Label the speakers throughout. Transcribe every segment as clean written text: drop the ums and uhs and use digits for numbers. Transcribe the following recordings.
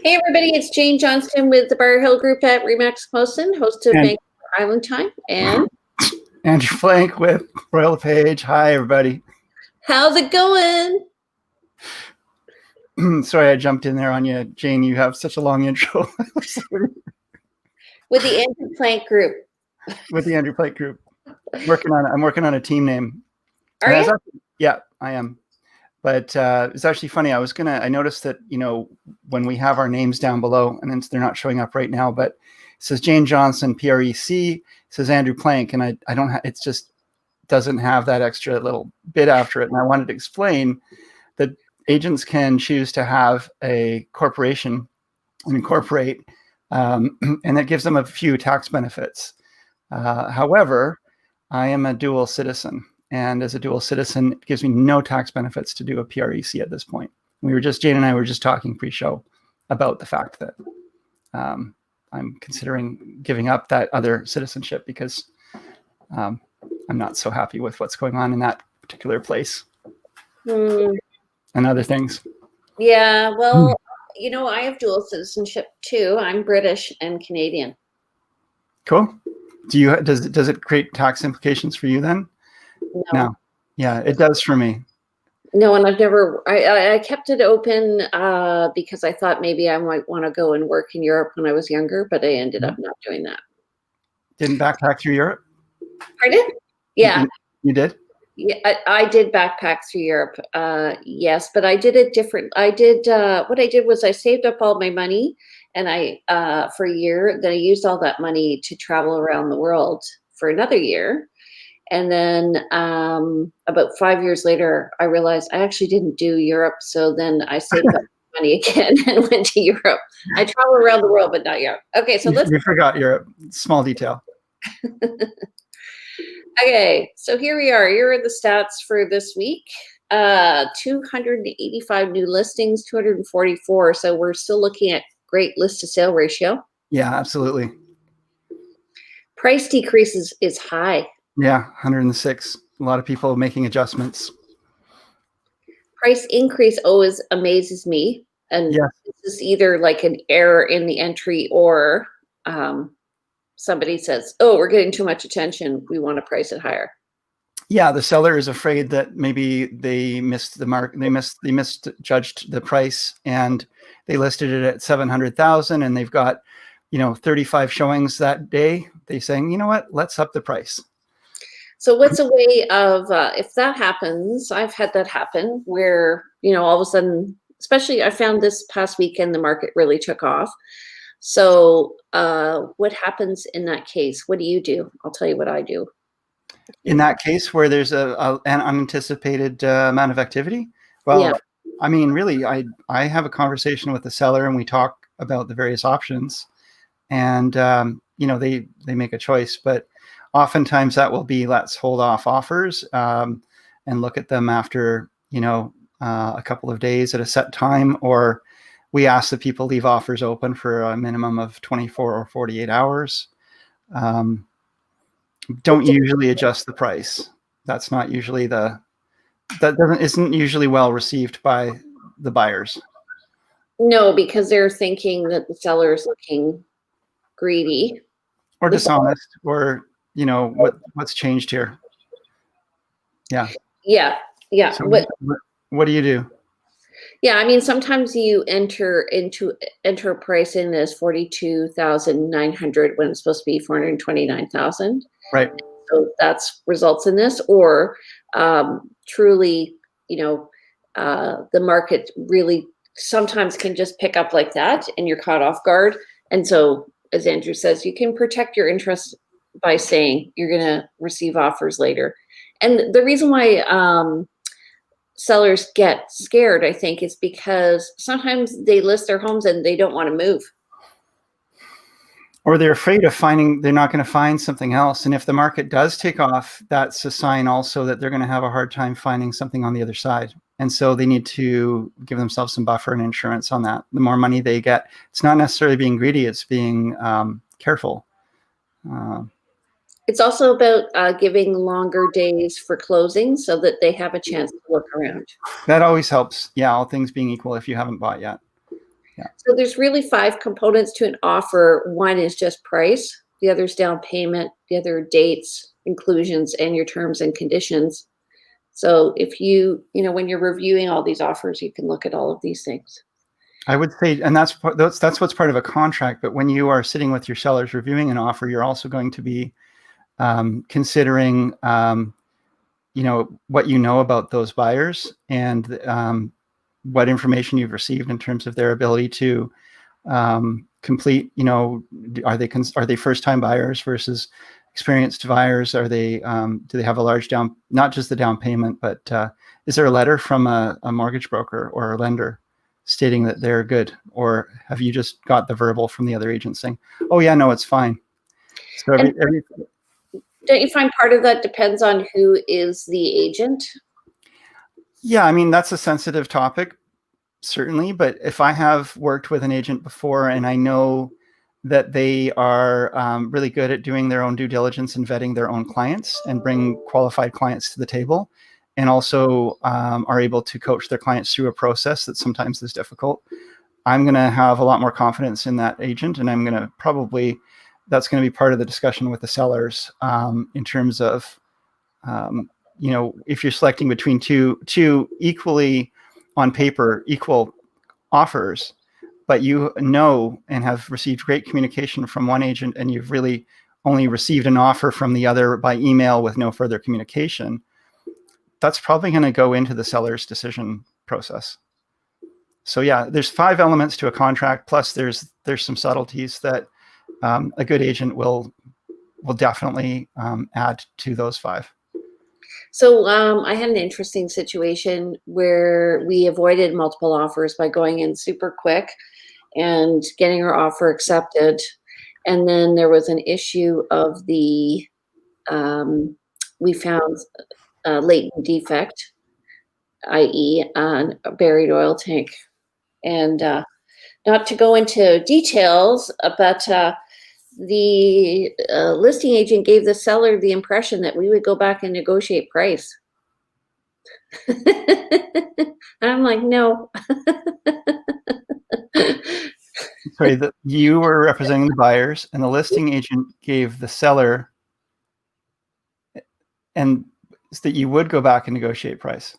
Speaker 1: Hey everybody, it's Jane Johnston with the BriarHillGroup at REMAX Poston, host of
Speaker 2: And
Speaker 1: Banfield Island Time. And
Speaker 2: Andrew Flank with LePage. Hi, everybody.
Speaker 1: how's it going?
Speaker 2: Sorry, I jumped in there on you, Jane. You have such a long intro.
Speaker 1: With the Andrew Plank Group.
Speaker 2: With the Andrew Flank Group. I'm working on a team name.
Speaker 1: Are you?
Speaker 2: Yeah, I am. But it's actually funny. I noticed that, when we have our names down below, and then they're not showing up right now, but it says JaneJohnston, PREC, it says Andrew Plank, and I don't have, it just doesn't have that extra little bit after it. And I wanted to explain that agents can choose to have a corporation and incorporate, and that gives them a few tax benefits. However, I am a dual citizen. And as a dual citizen, it gives me no tax benefits to do a PREC at this point. Jane and I were just talking pre-show about the fact that I'm considering giving up that other citizenship because I'm not so happy with what's going on in that particular place and other things.
Speaker 1: Yeah, well, I have dual citizenship too. I'm British and Canadian.
Speaker 2: Cool. Does it create tax implications for you then? No. Yeah, it does for me.
Speaker 1: No, and I kept it open because I thought maybe I might want to go and work in Europe when I was younger, but I ended up not doing that.
Speaker 2: Didn't backpack through Europe?
Speaker 1: Pardon? Yeah.
Speaker 2: You did?
Speaker 1: Yeah, I did backpack through Europe. Yes, but I did it different. What I did was I saved up all my money and for a year, then I used all that money to travel around the world for another year. And then about 5 years later, I realized I actually didn't do Europe. So then I saved up money again and went to Europe. I travel around the world, but not Europe. Okay, so
Speaker 2: You forgot Europe. Small detail.
Speaker 1: Okay, so here we are. Here are the stats for this week. 285 new listings, 244. So we're still looking at great list to sale ratio.
Speaker 2: Yeah, absolutely.
Speaker 1: Price decreases is high.
Speaker 2: Yeah, 106. A lot of people making adjustments.
Speaker 1: Price increase always amazes me. And
Speaker 2: yes.
Speaker 1: This is either like an error in the entry or somebody says, oh, we're getting too much attention. We want to price it higher.
Speaker 2: Yeah, the seller is afraid that maybe they missed the mark. They misjudged the price and they listed it at 700,000 and they've got, 35 showings that day. They're saying, you know what, let's up the price.
Speaker 1: So what's a way of, if that happens, I've had that happen where, all of a sudden, especially I found this past weekend, the market really took off. So what happens in that case? What do you do? I'll tell you what I do.
Speaker 2: In that case where there's an unanticipated amount of activity? Well, yeah. I mean, really, I have a conversation with the seller and we talk about the various options and, they make a choice, but oftentimes that will be, let's hold off offers and look at them after, a couple of days at a set time, or we ask that people leave offers open for a minimum of 24 or 48 hours. Don't usually adjust the price. That's not usually isn't usually well received by the buyers.
Speaker 1: No, because they're thinking that the seller is looking greedy.
Speaker 2: Or dishonest, or, what's changed here? Yeah.
Speaker 1: Yeah. Yeah.
Speaker 2: So what do you do?
Speaker 1: Yeah, I mean, sometimes you enter a price in as 42,900 when it's supposed to be 429,000.
Speaker 2: Right.
Speaker 1: So that's results in this, or truly, the market really sometimes can just pick up like that, and you're caught off guard. And so, as Andrew says, you can protect your interest by saying you're going to receive offers later. And the reason why sellers get scared, I think, is because sometimes they list their homes and they don't want to move.
Speaker 2: Or they're afraid of they're not going to find something else. And if the market does take off, that's a sign also that they're going to have a hard time finding something on the other side. And so they need to give themselves some buffer and insurance on that. The more money they get, it's not necessarily being greedy, it's being careful.
Speaker 1: It's also about giving longer days for closing so that they have a chance to look around.
Speaker 2: That always helps. Yeah, all things being equal if you haven't bought yet.
Speaker 1: So there's really 5 components to an offer. One is just price. The other is down payment. The other dates, inclusions, and your terms and conditions. So if when you're reviewing all these offers, you can look at all of these things.
Speaker 2: I would say, and that's what's part of a contract. But when you are sitting with your sellers reviewing an offer, you're also going to be considering, what you know about those buyers and what information you've received in terms of their ability to complete. Are they first-time buyers versus experienced buyers? Are they do they have a large not just the down payment, but is there a letter from a mortgage broker or a lender stating that they're good, or have you just got the verbal from the other agent saying, "Oh yeah, no, it's fine"? So
Speaker 1: don't you find part of that depends on who is the agent?
Speaker 2: Yeah, I mean, that's a sensitive topic, certainly. But if I have worked with an agent before and I know that they are really good at doing their own due diligence and vetting their own clients and bring qualified clients to the table, and also are able to coach their clients through a process that sometimes is difficult, I'm going to have a lot more confidence in that agent. And I'm going to that's going to be part of the discussion with the sellers in terms of, if you're selecting between two equally on paper equal offers, but and have received great communication from one agent, and you've really only received an offer from the other by email with no further communication, that's probably going to go into the seller's decision process. So yeah, there's 5 elements to a contract, plus there's some subtleties that a good agent will definitely add to those 5.
Speaker 1: So I had an interesting situation where we avoided multiple offers by going in super quick and getting our offer accepted. And then there was an issue of we found a latent defect, i.e. a buried oil tank. And not to go into details, but the listing agent gave the seller the impression that we would go back and negotiate price. And I'm like, no.
Speaker 2: Sorry, you were representing the buyers, and the listing agent gave the seller, and that you would go back and negotiate price.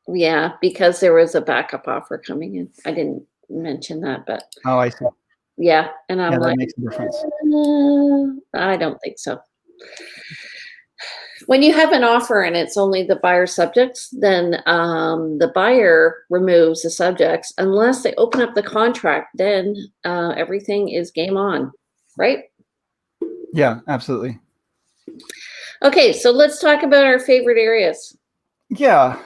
Speaker 1: Yeah, because there was a backup offer coming in. I didn't mention that, but
Speaker 2: oh, I see.
Speaker 1: Yeah, and I'm
Speaker 2: that makes a difference.
Speaker 1: I don't think so. When you have an offer and it's only the buyer subjects, then the buyer removes the subjects unless they open up the contract. Then everything is game on, right?
Speaker 2: Yeah, absolutely.
Speaker 1: Okay, so let's talk about our favorite areas.
Speaker 2: Yeah,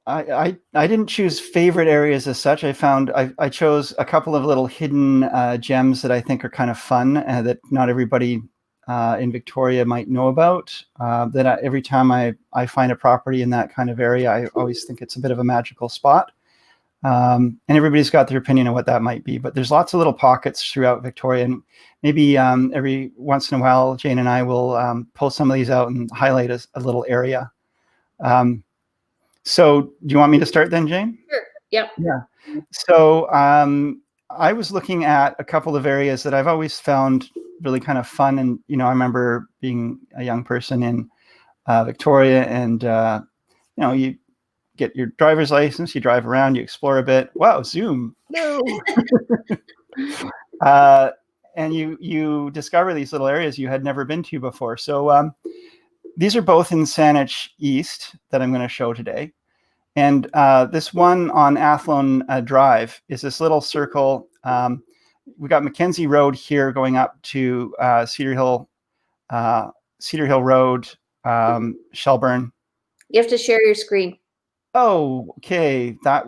Speaker 2: I didn't choose favorite areas as such. I chose a couple of little hidden gems that I think are kind of fun that not everybody in Victoria might know about. Every time I find a property in that kind of area, I always think it's a bit of a magical spot. And everybody's got their opinion of what that might be. But there's lots of little pockets throughout Victoria. And maybe every once in a while, Jane and I will pull some of these out and highlight a little area. So do you want me to start then, Jane?
Speaker 1: Sure. Yep.
Speaker 2: Yeah. So I was looking at a couple of areas that I've always found really kind of fun. And, I remember being a young person in Victoria, and, you get your driver's license, you drive around, you explore a bit. Wow, Zoom. No. And you discover these little areas you had never been to before. So these are both in Saanich East that I'm going to show today. And this one on Athlon Drive is this little circle. We got Mackenzie Road here going up to Cedar Hill Road, Shelburne.
Speaker 1: You have to share your screen.
Speaker 2: Oh, okay. That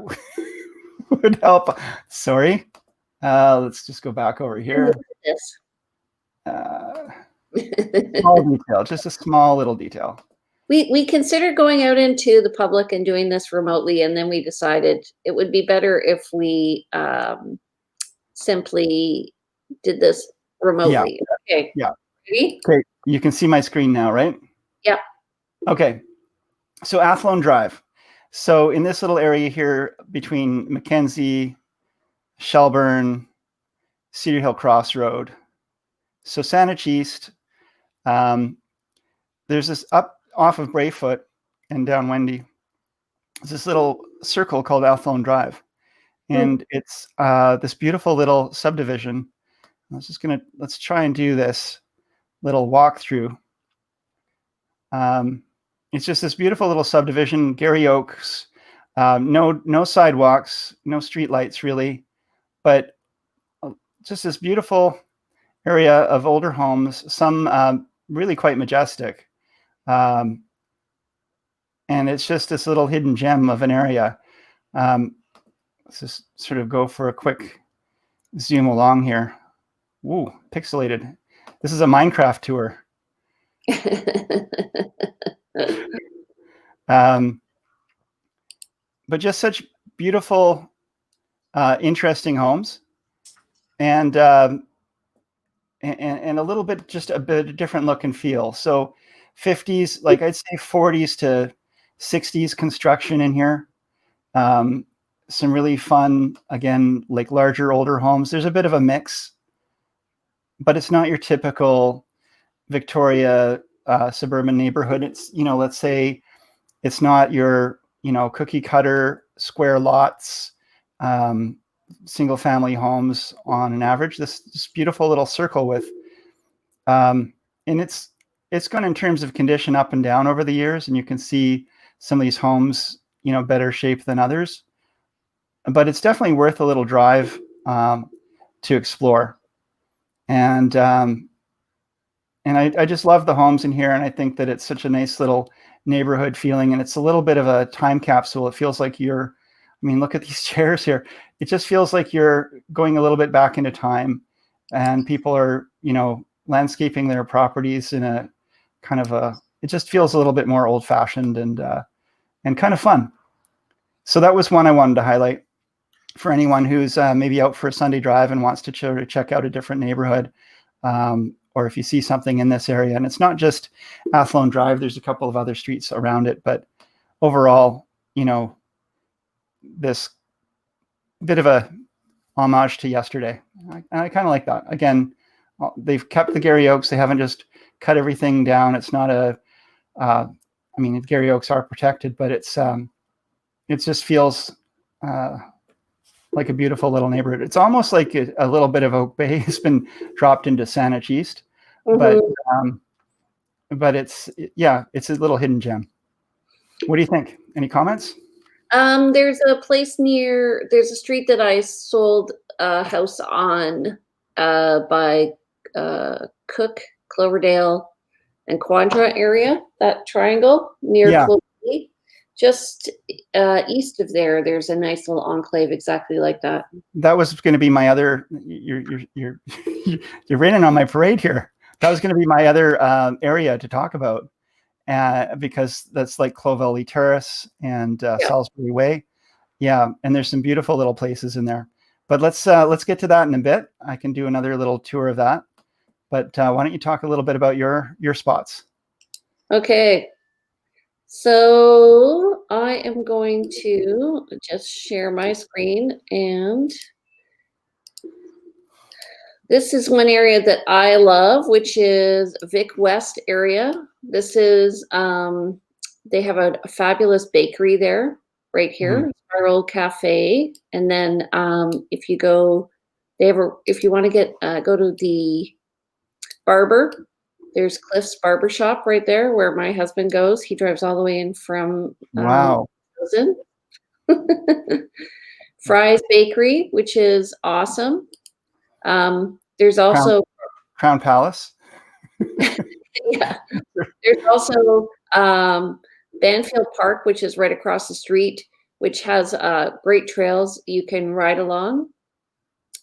Speaker 2: would help. Sorry. Let's just go back over here. Small detail, just a small little detail.
Speaker 1: We considered going out into the public and doing this remotely, and then we decided it would be better if we simply did this remotely.
Speaker 2: Yeah.
Speaker 1: Okay.
Speaker 2: Yeah.
Speaker 1: Ready?
Speaker 2: Okay. You can see my screen now, right?
Speaker 1: Yeah.
Speaker 2: Okay. So Athlone Drive. So in this little area here between Mackenzie, Shelburne, Cedar Hill Crossroad. So Saanich East, there's this up off of Brayfoot and down Wendy. There's this little circle called Alphone Drive. And it's this beautiful little subdivision. Let's try and do this little walkthrough. It's just this beautiful little subdivision, Gary Oaks, no sidewalks, no street lights really, but just this beautiful area of older homes, some really quite majestic. And it's just this little hidden gem of an area. Let's just sort of go for a quick zoom along here. Ooh, pixelated. This is a Minecraft tour. But just such beautiful, interesting homes, and a little bit, just a bit different look and feel. So 50s, like I'd say 40s to 60s construction in here. Some really fun, again, like larger, older homes. There's a bit of a mix, but it's not your typical Victoria suburban neighborhood. It's, let's say it's not your, cookie cutter square lots, single family homes on an average. This beautiful little circle with, and it's gone in terms of condition up and down over the years, and you can see some of these homes, better shape than others. But it's definitely worth a little drive to explore. And I just love the homes in here, and I think that it's such a nice little neighborhood feeling, and it's a little bit of a time capsule. It feels like look at these chairs here. It just feels like you're going a little bit back into time, and people are, landscaping their properties in a kind of it just feels a little bit more old fashioned and kind of fun. So that was one I wanted to highlight for anyone who's maybe out for a Sunday drive and wants to check out a different neighborhood. Or if you see something in this area, and it's not just Athlone Drive, there's a couple of other streets around it, but overall, this bit of a homage to yesterday. I kind of like that. Again, they've kept the Gary Oaks. They haven't just cut everything down. It's not Gary Oaks are protected, but it just feels like a beautiful little neighborhood. It's almost like a little bit of Oak Bay has been dropped into Saanich East, but it's a little hidden gem. What do you think? Any comments?
Speaker 1: There's a street that I sold a house on by Cook, Cloverdale, and Quandra area, that triangle near Cloverdale. Just east of there's a nice little enclave exactly like that. That was going to be my other. You're raining on my parade here. That was going to be my other area to talk about, because that's like Clovelly Terrace and Salisbury Way. Yeah, and there's some beautiful little places in there. But let's get to that in a bit. I can do another little tour of that. But why don't you talk a little bit about your spots? Okay. So I am going to just share my screen, and this is one area that I love, which is Vic West area. This is, they have a fabulous bakery there right here, Spiral Cafe. And then if you go, if you want to go to the barber, there's Cliff's Barbershop right there where my husband goes. He drives all the way in from Fry's Bakery, which is awesome. There's also Crown Palace. Yeah. There's also Banfield Park, which is right across the street, which has great trails you can ride along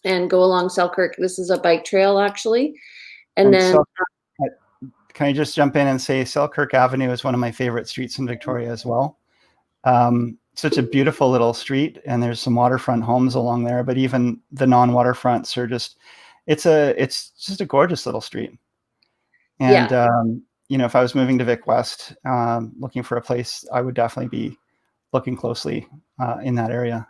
Speaker 1: and go along Selkirk. This is a bike trail, actually. And then can I just jump in and say Selkirk Avenue is one of my favorite streets in Victoria as well. Such a beautiful little street, and there's some waterfront homes along there, but even the non-waterfronts are just, it's just a gorgeous little street. And, if I was moving to Vic West, looking for a place, I would definitely be looking closely in that area.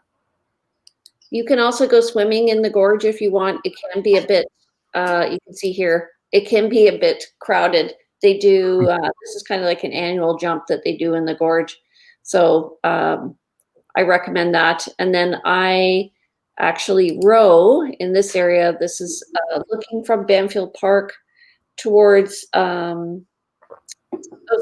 Speaker 1: You can also go swimming in the gorge if you want. It can be a bit, you can see here, it can be a bit crowded. They do, this is kind of like an annual jump that they do in the gorge. So I recommend that. And then I actually row in this area. This is looking from Banfield Park towards, oh,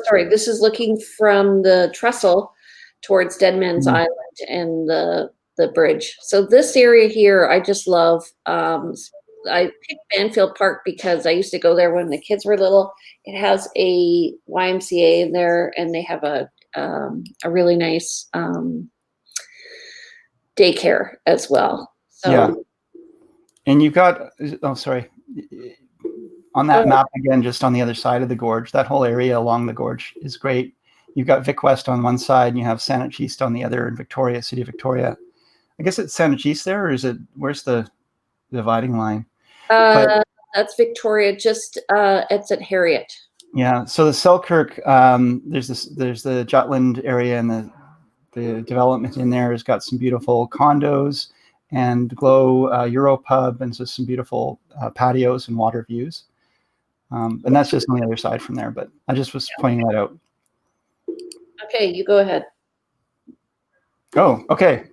Speaker 1: sorry, this is looking from the trestle towards Dead Man's Island and the bridge. So this area here, I just love. I picked Banfield Park because I used to go there when the kids were little. It has a YMCA in there, and they have a really nice daycare as well. So,
Speaker 2: yeah. And you've got, oh, sorry. On that map again, just on the other side of the gorge, that whole area along the gorge is great. You've got Vic West on one side, and you have Saanich East on the other, in Victoria, City of Victoria. I guess it's Saanich East there, or is it, where's the dividing line?
Speaker 1: That's Victoria, just it's at Harriet.
Speaker 2: Yeah, so the Selkirk, there's the Jutland area, and the development in there has got some beautiful condos and Glow Europub, and so some beautiful patios and water views. And that's just on the other side from there, but I just was pointing that out.
Speaker 1: Okay, you go ahead.
Speaker 2: Oh, okay.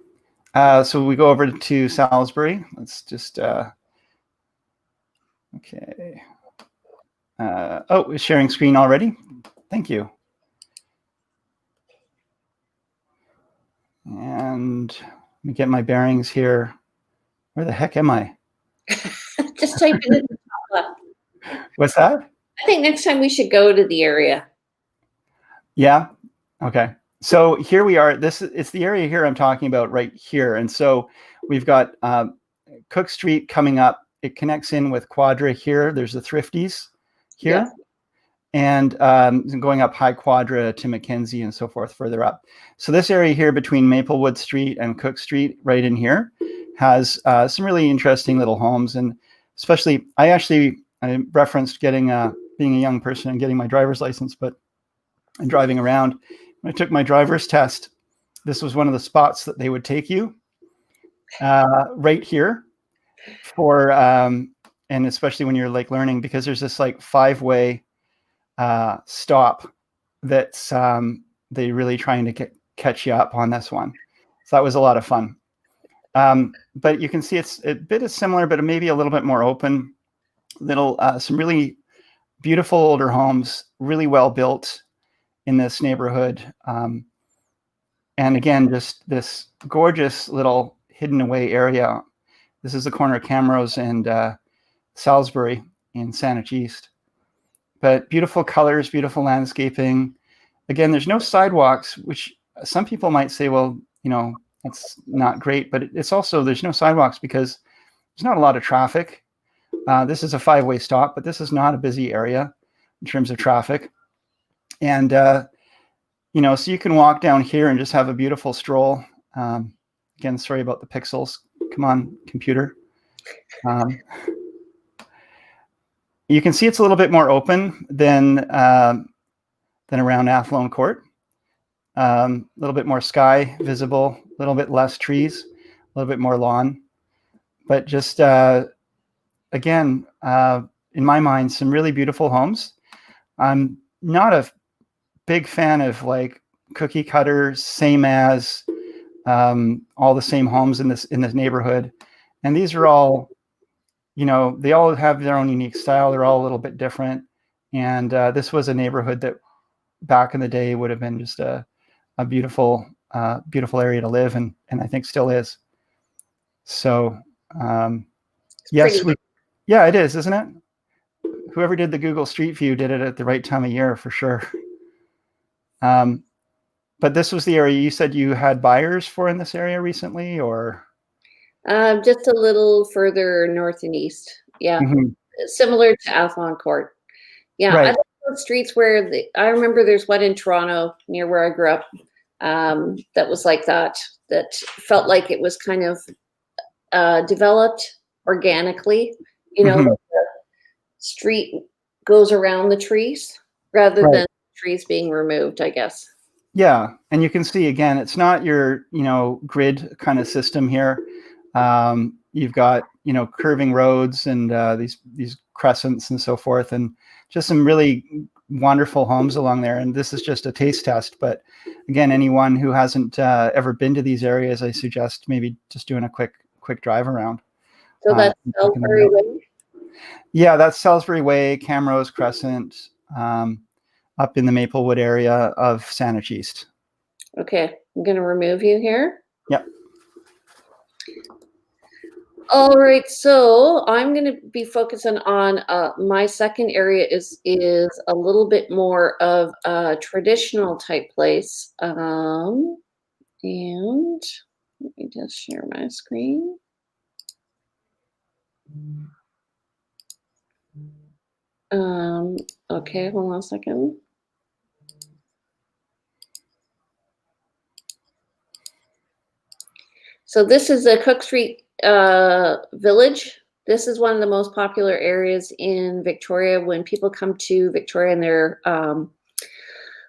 Speaker 2: So we go over to Salisbury. Let's just, okay. Oh, it's sharing screen already. Thank you. And let me get my bearings here. Where the heck am I?
Speaker 1: Just type it in the top left.
Speaker 2: What's that?
Speaker 1: I think next time we should go to the area.
Speaker 2: Yeah. Okay. So here we are. It's the area here I'm talking about right here. And so we've got Cook Street coming up. It connects in with Quadra here. There's the Thrifties here. Yeah. And going up High Quadra to Mackenzie and so forth further up. So this area here between Maplewood Street and Cook Street right in here has some really interesting little homes. And especially, I referenced getting being a young person and getting my driver's license, and driving around. When I took my driver's test, this was one of the spots that they would take you right here for, and especially when you're like learning, because there's this like 5-way stop that's they really trying to catch you up on this one. So that was a lot of fun. But you can see it's a bit similar, but maybe a little bit more open. Some really beautiful older homes, really well built in this neighborhood. And again, just this gorgeous little hidden away area. This is the corner of Camrose and Salisbury in Saanich East. But beautiful colors, beautiful landscaping. Again, there's no sidewalks, which some people might say, well, you know, that's not great. But it's also, there's no sidewalks because there's not a lot of traffic. This is a 5-way stop, but this is not a busy area in terms of traffic. And, you know, so you can walk down here and just have a beautiful stroll. Again, sorry about the pixels. Come on, computer. You can see it's a little bit more open than around Athlone Court. A little bit more sky visible, a little bit less trees, a little bit more lawn. But just, again, in my mind, some really beautiful homes. I'm not a big fan of like cookie cutter, same as all the same homes in this neighborhood. And these are all, you know, they all have their own unique style. They're all a little bit different. And this was a neighborhood that back in the day would have been just a beautiful, beautiful area to live, and I think still is. So, yes, yeah, it is, isn't it? Whoever did the Google Street View did it at the right time of year for sure. But this was the area you said you had buyers for in this area recently, or?
Speaker 1: Just a little further north and east. Yeah. Mm-hmm. Similar to Alphone Court. Yeah. Right. I like those streets where I remember there's one in Toronto near where I grew up that was like that felt like it was kind of developed organically, you know, mm-hmm. The street goes around the trees rather right. than trees being removed, I guess.
Speaker 2: Yeah. And you can see, again, it's not your, you know, grid kind of system here. You've got, curving roads and these crescents and so forth, and just some really wonderful homes along there. And this is just a taste test. But again, anyone who hasn't ever been to these areas, I suggest maybe just doing a quick drive around.
Speaker 1: So that's Selkirk Avenue.
Speaker 2: Yeah, that's Salisbury Way, Camrose Crescent, up in the Maplewood area of Saanich East.
Speaker 1: Okay, I'm going to remove you here.
Speaker 2: Yep.
Speaker 1: All right, so I'm going to be focusing on my second area is a little bit more of a traditional type place. And let me just share my screen. Okay, hold on a second. So this is the Cook Street Village. This is one of the most popular areas in Victoria. When people come to Victoria and they're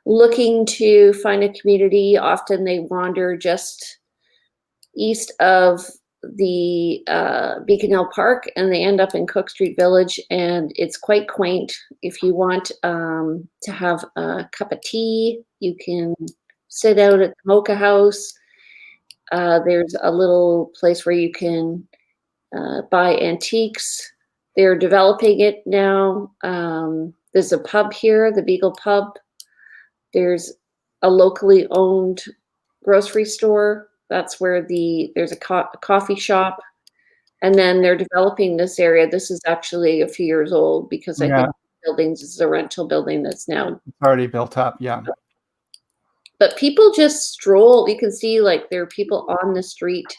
Speaker 1: looking to find a community, often they wander just east of the Beacon Hill Park and they end up in Cook Street Village, and it's quite quaint. If you want to have a cup of tea, you can sit out at the Mocha House. There's a little place where you can buy antiques. They're developing it now. There's a pub here, the Beagle Pub. There's a locally owned grocery store. That's where there's a coffee shop. And then they're developing this area. This is actually a few years old because I think the buildings is a rental building that's now
Speaker 2: it's already built up. Yeah.
Speaker 1: But people just stroll. You can see like there are people on the street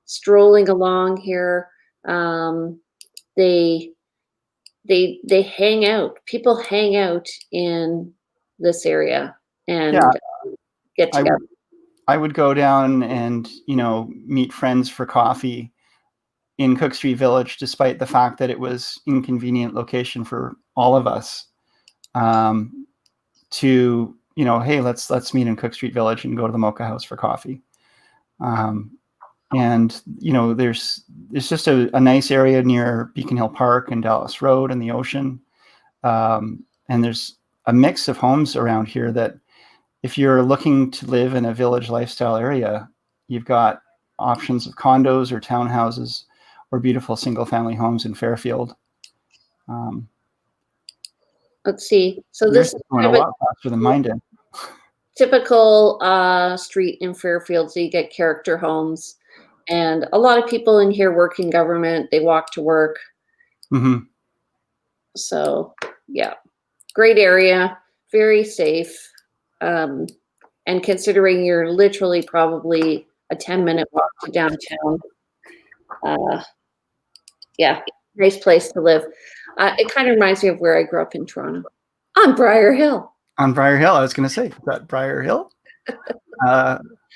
Speaker 1: strolling along here. They hang out. People hang out in this area and get together.
Speaker 2: I would go down and meet friends for coffee in Cook Street Village, despite the fact that it was inconvenient location for all of us. To hey, let's meet in Cook Street Village and go to the Mocha House for coffee. And there's just a nice area near Beacon Hill Park and Dallas Road and the ocean. And there's a mix of homes around here that if you're looking to live in a village lifestyle area, you've got options of condos or townhouses or beautiful single family homes in Fairfield.
Speaker 1: Let's see. So this is
Speaker 2: going a lot faster than mine did.
Speaker 1: Typical street in Fairfield. So you get character homes, and a lot of people in here work in government. They walk to work.
Speaker 2: Mm-hmm.
Speaker 1: So yeah, great area, very safe. And considering you're literally probably a 10-minute walk to downtown, yeah, nice place to live. It kind of reminds me of where I grew up in Toronto, on Briar Hill.
Speaker 2: On Briar Hill, I was going to say, is that Briar Hill?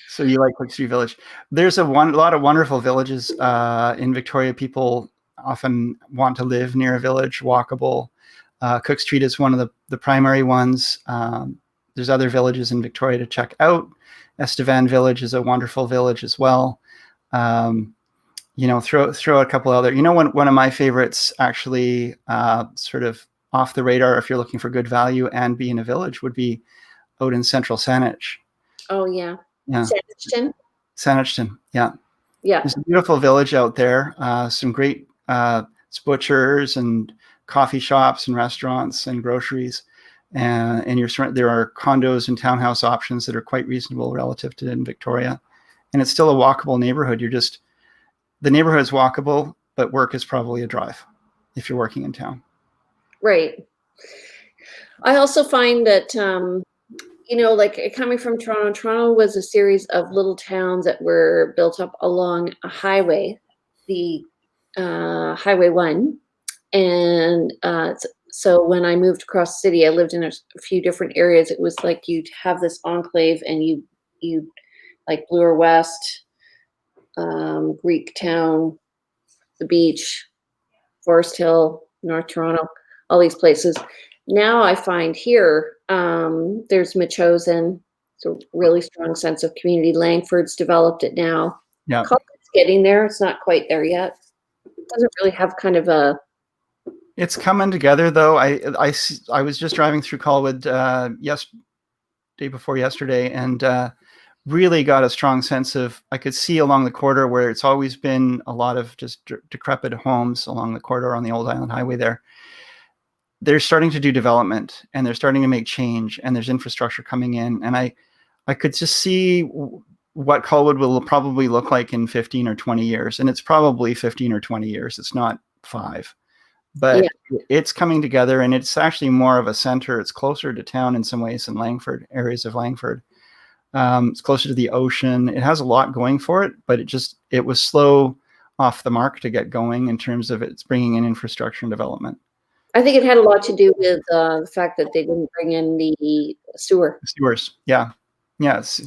Speaker 2: So you like Cook Street Village. There's a lot of wonderful villages in Victoria. People often want to live near a village, walkable. Cook Street is one of the primary ones. There's other villages in Victoria to check out. Estevan Village is a wonderful village as well. Throw a couple other. One of my favorites, actually, sort of off the radar, if you're looking for good value and be in a village, would be out in central Saanich.
Speaker 1: Oh yeah.
Speaker 2: Saanichton. Yeah.
Speaker 1: Yeah.
Speaker 2: There's a beautiful village out there. Some great butchers and coffee shops and restaurants and groceries. And there are condos and townhouse options that are quite reasonable relative to in Victoria. And it's still a walkable neighborhood. The neighborhood is walkable, but work is probably a drive if you're working in town.
Speaker 1: Right. I also find that, like coming from Toronto was a series of little towns that were built up along a highway, the Highway 1. And so when I moved across the city, I lived in a few different areas. It was like you'd have this enclave and you like Bloor West, Greek Town, the beach, Forest Hill, North Toronto, all these places. Now I find here there's Machosen. It's a really strong sense of community. Langford's developed it now.
Speaker 2: Yeah.
Speaker 1: getting there. It's not quite there yet. It doesn't really have kind of a.
Speaker 2: It's coming together, though. I was just driving through Colwood day before yesterday, and really got a strong sense of, I could see along the corridor where it's always been a lot of just decrepit homes along the corridor on the Old Island Highway there. They're starting to do development, and they're starting to make change, and there's infrastructure coming in. And I could just see what Colwood will probably look like in 15 or 20 years. And it's probably 15 or 20 years. It's not 5. But it's coming together, and it's actually more of a center. It's closer to town in some ways than Langford, areas of Langford. It's closer to the ocean. It has a lot going for it, but it was slow off the mark to get going in terms of its bringing in infrastructure and development.
Speaker 1: I think it had a lot to do with the fact that they didn't bring in the sewer.
Speaker 2: Sewers, yeah. Yes,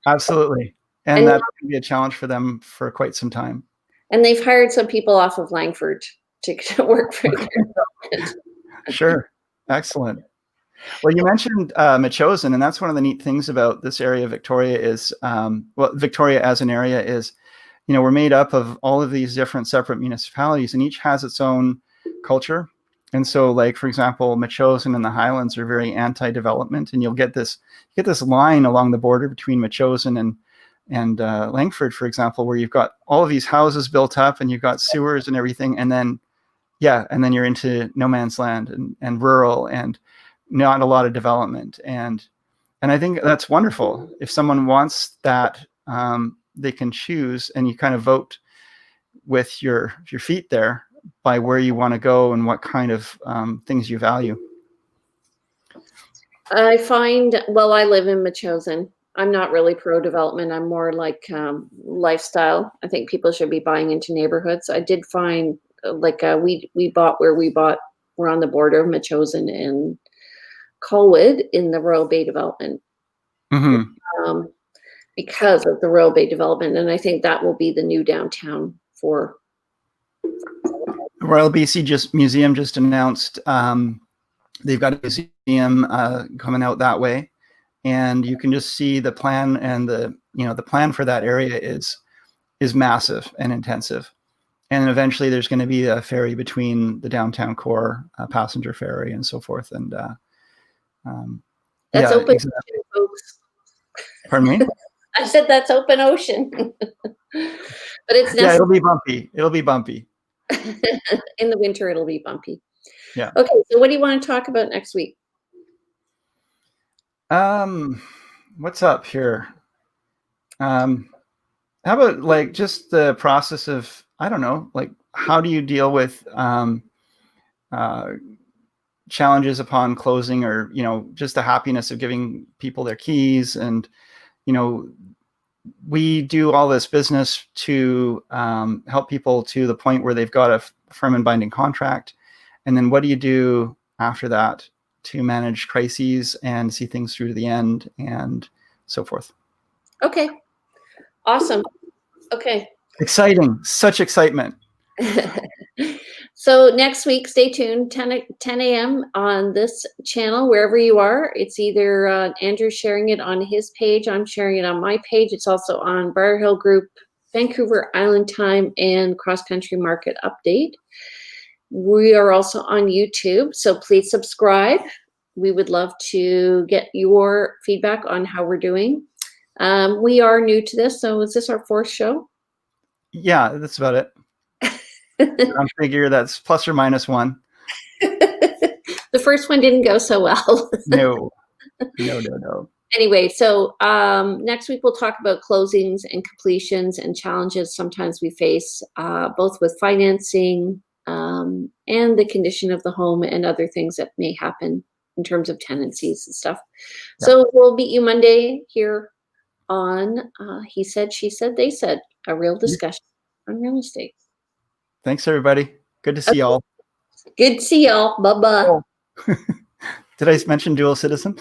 Speaker 2: absolutely. And that's going to be a challenge for them for quite some time.
Speaker 1: And they've hired some people off of Langford to work for them.
Speaker 2: Sure. Excellent. Well, you mentioned Metchosin, and that's one of the neat things about this area of Victoria is, Victoria as an area is, we're made up of all of these different separate municipalities, and each has its own culture. And so, like, for example, Metchosin and the Highlands are very anti-development, and you'll get this line along the border between Metchosin and Langford, for example, where you've got all of these houses built up, and you've got sewers and everything, and then you're into no man's land and rural and not a lot of development. And I think that's wonderful. If someone wants that, they can choose, and you kind of vote with your feet there by where you want to go and what kind of things you value.
Speaker 1: I find, I live in Metchosin. I'm not really pro-development. I'm more like lifestyle. I think people should be buying into neighborhoods. I did find, we bought where we bought. We're on the border of Metchosin and Colwood in the Royal Bay development.
Speaker 2: Mm-hmm.
Speaker 1: Because of the Royal Bay development. And I think that will be the new downtown for.
Speaker 2: Royal BC Museum just announced they've got a museum coming out that way, and you can just see the plan, and the plan for that area is massive and intensive. And eventually there's going to be a ferry between the downtown core, passenger ferry, and so forth. And
Speaker 1: that's open
Speaker 2: exactly.
Speaker 1: ocean, folks.
Speaker 2: Pardon me?
Speaker 1: I said that's open ocean. But it's
Speaker 2: necessary. It'll be bumpy.
Speaker 1: In the winter, it'll be bumpy.
Speaker 2: Yeah.
Speaker 1: Okay, so what do you want to talk about next week?
Speaker 2: What's up here? How about just the process of, I don't know, how do you deal with challenges upon closing, or just the happiness of giving people their keys, and we do all this business to help people to the point where they've got a firm and binding contract. And then what do you do after that to manage crises and see things through to the end and so forth? Okay.
Speaker 1: Awesome. Okay.
Speaker 2: Exciting. Such excitement.
Speaker 1: So next week, stay tuned, 10 a.m. on this channel, wherever you are. It's either Andrew sharing it on his page. I'm sharing it on my page. It's also on BriarHillGroup, Vancouver Island Time, and Cross Country Market Update. We are also on YouTube, so please subscribe. We would love to get your feedback on how we're doing. We are new to this, so is this our 4th show?
Speaker 2: Yeah, that's about it. I figure that's plus or minus 1.
Speaker 1: The first one didn't go so well.
Speaker 2: No.
Speaker 1: Anyway, so next week we'll talk about closings and completions and challenges sometimes we face, both with financing and the condition of the home and other things that may happen in terms of tenancies and stuff. Yeah. So we'll meet you Monday here on He Said, She Said, They Said, a real discussion on real estate.
Speaker 2: Thanks, everybody. Good to see y'all.
Speaker 1: Good to see y'all. Bye-bye.
Speaker 2: Oh. Did I mention dual citizen?